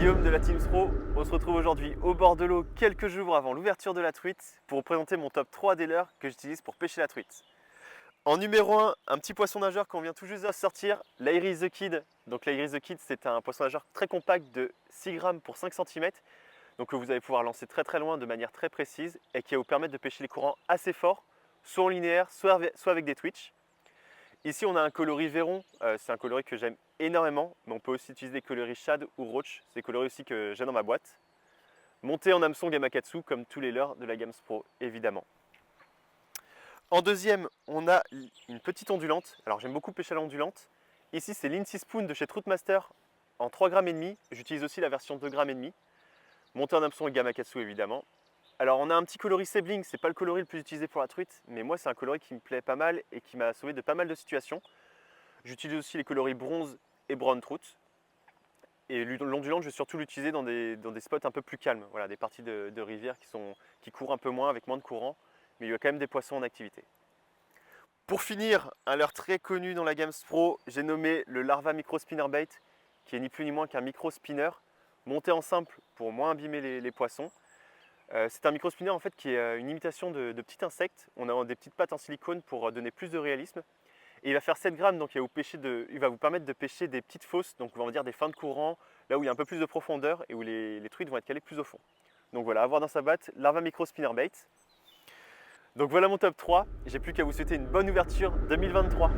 Guillaume de la Team Pro. On se retrouve aujourd'hui au bord de l'eau quelques jours avant l'ouverture de la truite pour vous présenter mon top 3 des leurres que j'utilise pour pêcher la truite. En numéro 1, un petit poisson nageur qu'on vient tout juste de sortir, l'Iris the Kid. Donc l'Iris the Kid, c'est un poisson nageur très compact de 6 grammes pour 5 cm. Donc que vous allez pouvoir lancer très loin de manière très précise et qui va vous permettre de pêcher les courants assez forts, soit en linéaire, soit avec des twitch. Ici on a un coloris Véron, c'est un coloris que j'aime énormément, mais on peut aussi utiliser des coloris Shad ou Roach, c'est des coloris aussi que j'ai dans ma boîte. Monté en hameçon Gamakatsu comme tous les leurres de la gamme Pro évidemment. En deuxième, on a une petite ondulante, alors j'aime beaucoup pêcher à l'ondulante. Ici c'est l'Incy Spoon de chez Troutmaster en 3,5 grammes, j'utilise aussi la version 2,5 grammes. Monté en hameçon Gamakatsu évidemment. Alors on a un petit coloris Sebling, c'est pas le coloris le plus utilisé pour la truite, mais moi c'est un coloris qui me plaît pas mal et qui m'a sauvé de pas mal de situations. J'utilise aussi les coloris bronze et brown trout. Et l'ondulante, je vais surtout l'utiliser dans des spots un peu plus calmes, voilà, des parties de rivière qui courent un peu moins, avec moins de courant, mais il y a quand même des poissons en activité. Pour finir, un leurre très connu dans la gamme Pro, j'ai nommé le Larva Micro Spinnerbait, qui est ni plus ni moins qu'un micro spinner, monté en simple pour moins abîmer les poissons. C'est un micro spinner en fait qui est une imitation de petits insectes. On a des petites pattes en silicone pour donner plus de réalisme. Et il va faire 7 grammes, donc il va vous permettre de pêcher des petites fosses, donc on va dire des fins de courant, là où il y a un peu plus de profondeur et où les truites vont être calées plus au fond. Donc voilà, à avoir dans sa boîte, Larva Micro Spinnerbait. Donc voilà mon top 3, j'ai plus qu'à vous souhaiter une bonne ouverture 2023.